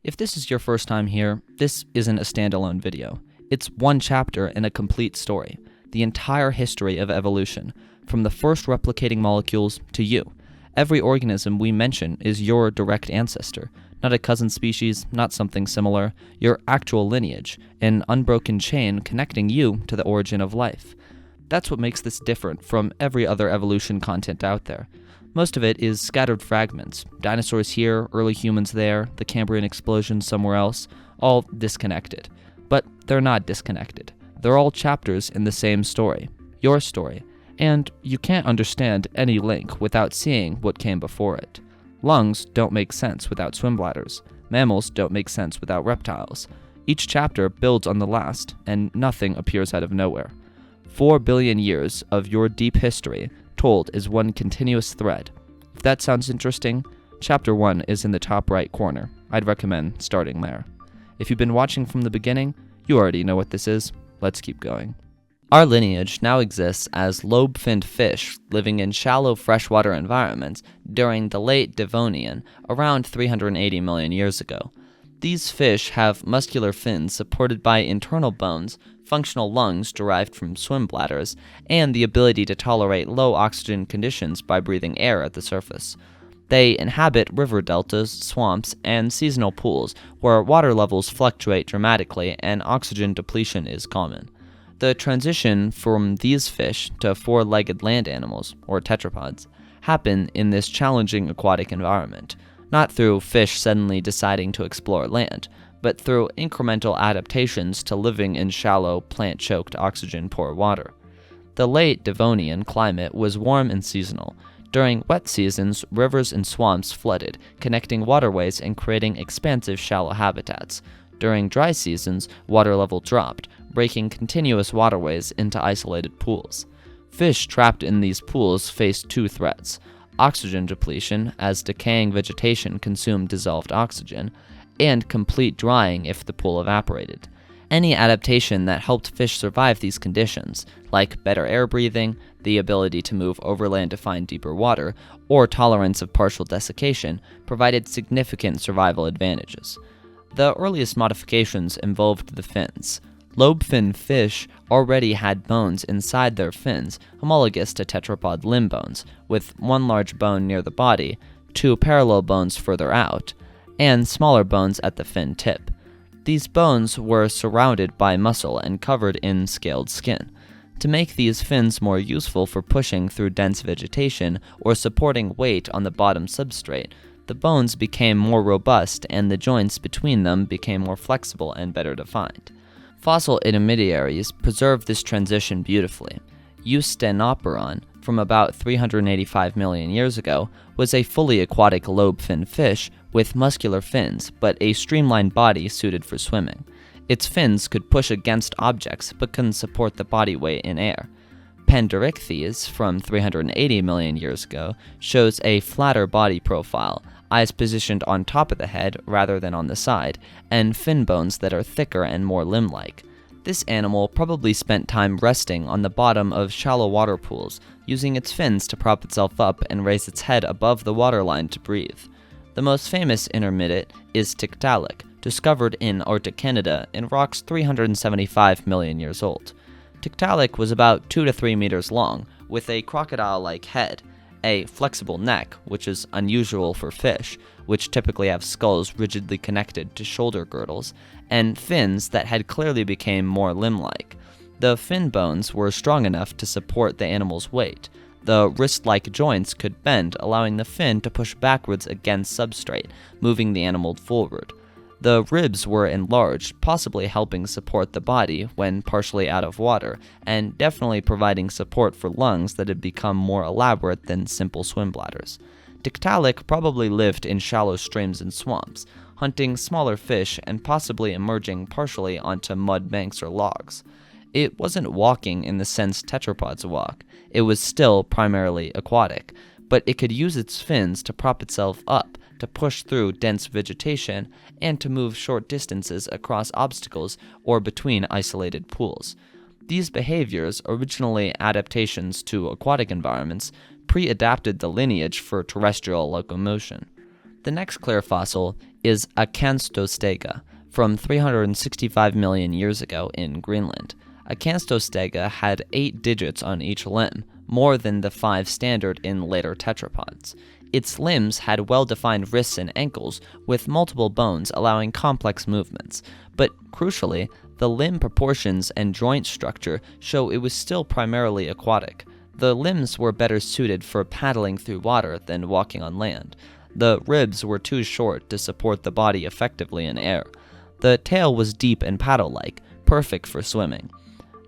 If this is your first time here, this isn't a standalone video. It's one chapter in a complete story, the entire history of evolution, from the first replicating molecules to you. Every organism we mention is your direct ancestor, not a cousin species, not something similar, your actual lineage, an unbroken chain connecting you to the origin of life. That's what makes this different from every other evolution content out there. Most of it is scattered fragments, dinosaurs here, early humans there, the Cambrian explosion somewhere else, all disconnected. But they're not disconnected. They're all chapters in the same story, your story, and you can't understand any link without seeing what came before it. Lungs don't make sense without swim bladders. Mammals don't make sense without reptiles. Each chapter builds on the last, and nothing appears out of nowhere. 4 billion years of your deep history told as one continuous thread. If that sounds interesting, Chapter 1 is in the top right corner. I'd recommend starting there. If you've been watching from the beginning, you already know what this is. Let's keep going. Our lineage now exists as lobe-finned fish living in shallow freshwater environments during the late Devonian, around 380 million years ago. These fish have muscular fins supported by internal bones, functional lungs derived from swim bladders, and the ability to tolerate low oxygen conditions by breathing air at the surface. They inhabit river deltas, swamps, and seasonal pools where water levels fluctuate dramatically and oxygen depletion is common. The transition from these fish to four-legged land animals, or tetrapods, happen in this challenging aquatic environment, not through fish suddenly deciding to explore land, but through incremental adaptations to living in shallow, plant-choked, oxygen-poor water. The late Devonian climate was warm and seasonal. During wet seasons, rivers and swamps flooded, connecting waterways and creating expansive shallow habitats. During dry seasons, water level dropped, breaking continuous waterways into isolated pools. Fish trapped in these pools faced two threats: oxygen depletion, as decaying vegetation consumed dissolved oxygen, and complete drying if the pool evaporated. Any adaptation that helped fish survive these conditions, like better air breathing, the ability to move overland to find deeper water, or tolerance of partial desiccation, provided significant survival advantages. The earliest modifications involved the fins. Lobe-finned fish already had bones inside their fins, homologous to tetrapod limb bones, with one large bone near the body, two parallel bones further out, and smaller bones at the fin tip. These bones were surrounded by muscle and covered in scaled skin. To make these fins more useful for pushing through dense vegetation or supporting weight on the bottom substrate, the bones became more robust and the joints between them became more flexible and better defined. Fossil intermediaries preserve this transition beautifully. Eustenoperon, from about 385 million years ago, was a fully aquatic lobe-finned fish with muscular fins, but a streamlined body suited for swimming. Its fins could push against objects, but couldn't support the body weight in air. Panderichthyes, from 380 million years ago, shows a flatter body profile, eyes positioned on top of the head rather than on the side, and fin bones that are thicker and more limb-like. This animal probably spent time resting on the bottom of shallow water pools, using its fins to prop itself up and raise its head above the waterline to breathe. The most famous intermediate is Tiktaalik, discovered in Arctic Canada in rocks 375 million years old. Tiktaalik was about 2 to 3 meters long, with a crocodile-like head, a flexible neck, which is unusual for fish, which typically have skulls rigidly connected to shoulder girdles, and fins that had clearly become more limb-like. The fin bones were strong enough to support the animal's weight. The wrist-like joints could bend, allowing the fin to push backwards against substrate, moving the animal forward. The ribs were enlarged, possibly helping support the body when partially out of water, and definitely providing support for lungs that had become more elaborate than simple swim bladders. Tiktaalik probably lived in shallow streams and swamps, hunting smaller fish and possibly emerging partially onto mud banks or logs. It wasn't walking in the sense tetrapods walk. It was still primarily aquatic, but it could use its fins to prop itself up, to push through dense vegetation, and to move short distances across obstacles or between isolated pools. These behaviors, originally adaptations to aquatic environments, pre-adapted the lineage for terrestrial locomotion. The next clear fossil is Acanthostega from 365 million years ago in Greenland. Acanthostega had 8 digits on each limb, more than the 5 standard in later tetrapods. Its limbs had well-defined wrists and ankles, with multiple bones allowing complex movements. But crucially, the limb proportions and joint structure show it was still primarily aquatic. The limbs were better suited for paddling through water than walking on land. The ribs were too short to support the body effectively in air. The tail was deep and paddle-like, perfect for swimming.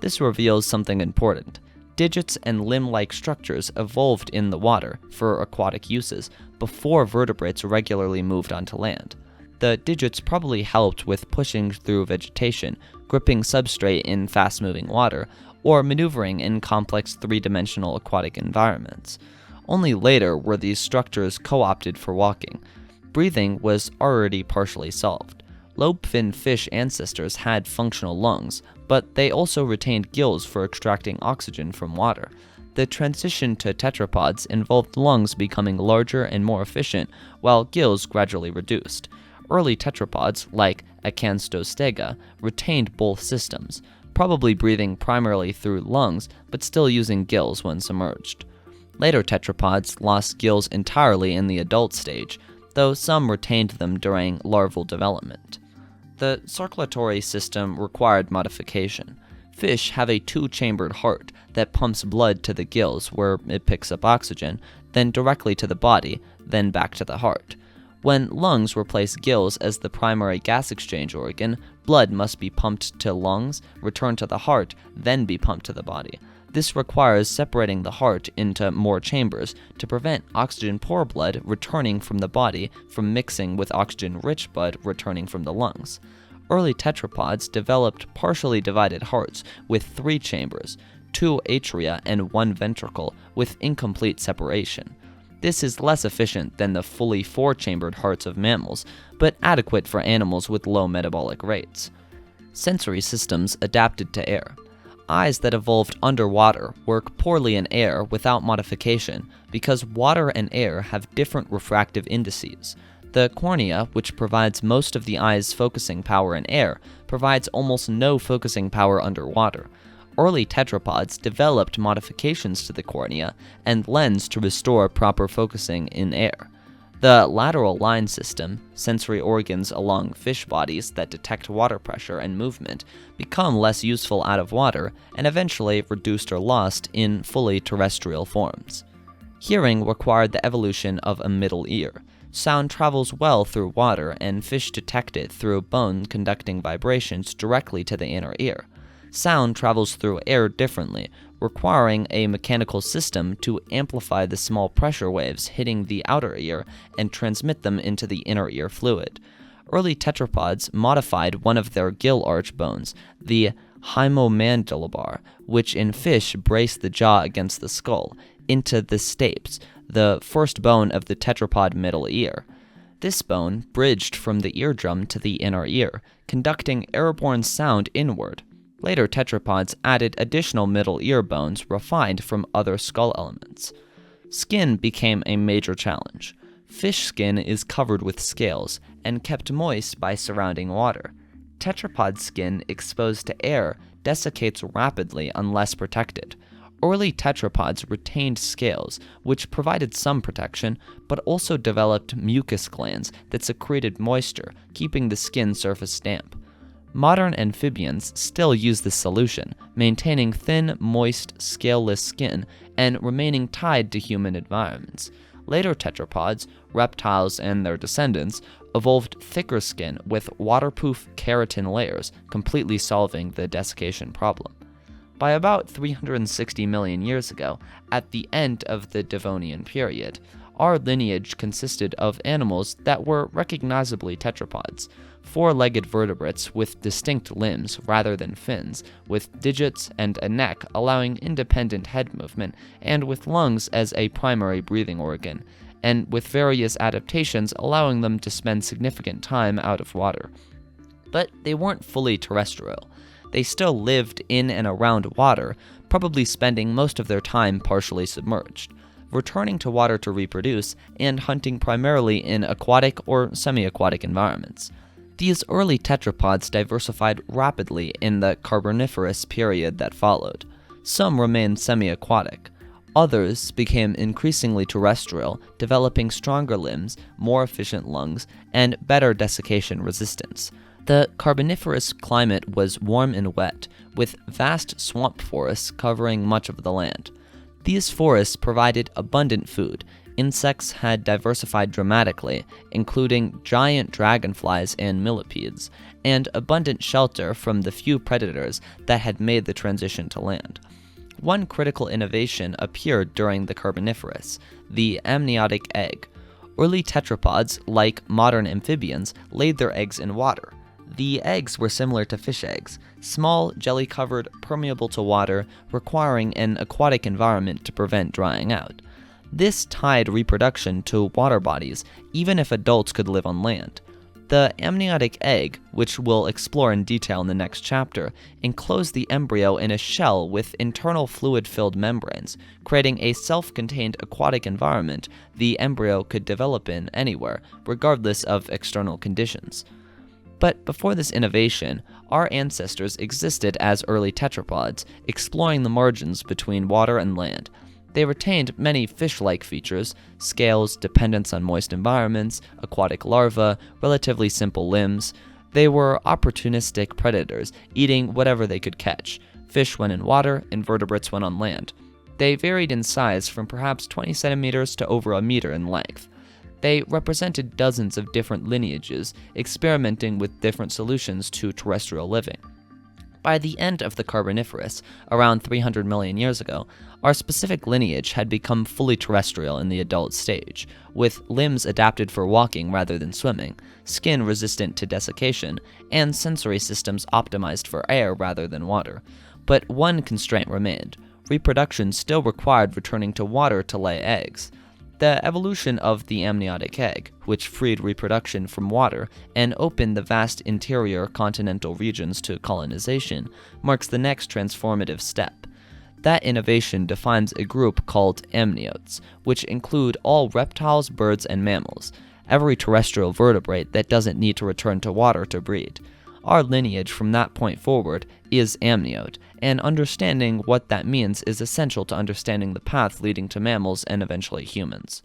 This reveals something important. Digits and limb-like structures evolved in the water for aquatic uses before vertebrates regularly moved onto land. The digits probably helped with pushing through vegetation, gripping substrate in fast-moving water, or maneuvering in complex three-dimensional aquatic environments. Only later were these structures co-opted for walking. Breathing was already partially solved. Lobe-finned fish ancestors had functional lungs, but they also retained gills for extracting oxygen from water. The transition to tetrapods involved lungs becoming larger and more efficient, while gills gradually reduced. Early tetrapods, like Acanthostega, retained both systems, probably breathing primarily through lungs, but still using gills when submerged. Later tetrapods lost gills entirely in the adult stage, though some retained them during larval development. The circulatory system required modification. Fish have a 2-chambered heart that pumps blood to the gills where it picks up oxygen, then directly to the body, then back to the heart. When lungs replace gills as the primary gas exchange organ, blood must be pumped to lungs, return to the heart, then be pumped to the body. This requires separating the heart into more chambers to prevent oxygen-poor blood returning from the body from mixing with oxygen-rich blood returning from the lungs. Early tetrapods developed partially divided hearts with 3 chambers, 2 atria and 1 ventricle with incomplete separation. This is less efficient than the fully 4-chambered hearts of mammals, but adequate for animals with low metabolic rates. Sensory systems adapted to air. Eyes that evolved underwater work poorly in air without modification because water and air have different refractive indices. The cornea, which provides most of the eye's focusing power in air, provides almost no focusing power underwater. Early tetrapods developed modifications to the cornea and lens to restore proper focusing in air. The lateral line system, sensory organs along fish bodies that detect water pressure and movement, become less useful out of water and eventually reduced or lost in fully terrestrial forms. Hearing required the evolution of a middle ear. Sound travels well through water, and fish detect it through bone conducting vibrations directly to the inner ear. Sound travels through air differently, requiring a mechanical system to amplify the small pressure waves hitting the outer ear and transmit them into the inner ear fluid. Early tetrapods modified one of their gill arch bones, the hypomandibular, which in fish braced the jaw against the skull, into the stapes, the first bone of the tetrapod middle ear. This bone bridged from the eardrum to the inner ear, conducting airborne sound inward. Later tetrapods added additional middle ear bones refined from other skull elements. Skin became a major challenge. Fish skin is covered with scales and kept moist by surrounding water. Tetrapod skin exposed to air desiccates rapidly unless protected. Early tetrapods retained scales, which provided some protection, but also developed mucus glands that secreted moisture, keeping the skin surface damp. Modern amphibians still use this solution, maintaining thin, moist, scaleless skin and remaining tied to human environments. Later tetrapods, reptiles and their descendants, evolved thicker skin with waterproof keratin layers, completely solving the desiccation problem. By about 360 million years ago, at the end of the Devonian period, our lineage consisted of animals that were recognizably tetrapods, 4-legged vertebrates with distinct limbs rather than fins, with digits and a neck allowing independent head movement, and with lungs as a primary breathing organ, and with various adaptations allowing them to spend significant time out of water. But they weren't fully terrestrial. They still lived in and around water, probably spending most of their time partially submerged. returning to water to reproduce, and hunting primarily in aquatic or semi-aquatic environments. These early tetrapods diversified rapidly in the Carboniferous period that followed. Some remained semi-aquatic. Others became increasingly terrestrial, developing stronger limbs, more efficient lungs, and better desiccation resistance. The Carboniferous climate was warm and wet, with vast swamp forests covering much of the land. These forests provided abundant food. Insects had diversified dramatically, including giant dragonflies and millipedes, and abundant shelter from the few predators that had made the transition to land. One critical innovation appeared during the Carboniferous, the amniotic egg. Early tetrapods, like modern amphibians, laid their eggs in water. The eggs were similar to fish eggs, small, jelly-covered, permeable to water, requiring an aquatic environment to prevent drying out. This tied reproduction to water bodies, even if adults could live on land. The amniotic egg, which we'll explore in detail in the next chapter, enclosed the embryo in a shell with internal fluid-filled membranes, creating a self-contained aquatic environment the embryo could develop in anywhere, regardless of external conditions. But before this innovation, our ancestors existed as early tetrapods, exploring the margins between water and land. They retained many fish-like features: scales, dependence on moist environments, aquatic larvae, relatively simple limbs. They were opportunistic predators, eating whatever they could catch. Fish when in water, invertebrates when on land. They varied in size from perhaps 20 centimeters to over a meter in length. They represented dozens of different lineages, experimenting with different solutions to terrestrial living. By the end of the Carboniferous, around 300 million years ago, our specific lineage had become fully terrestrial in the adult stage, with limbs adapted for walking rather than swimming, skin resistant to desiccation, and sensory systems optimized for air rather than water. But one constraint remained: reproduction still required returning to water to lay eggs. The evolution of the amniotic egg, which freed reproduction from water and opened the vast interior continental regions to colonization, marks the next transformative step. That innovation defines a group called amniotes, which include all reptiles, birds, and mammals, every terrestrial vertebrate that doesn't need to return to water to breed. Our lineage from that point forward is amniote, and understanding what that means is essential to understanding the path leading to mammals and eventually humans.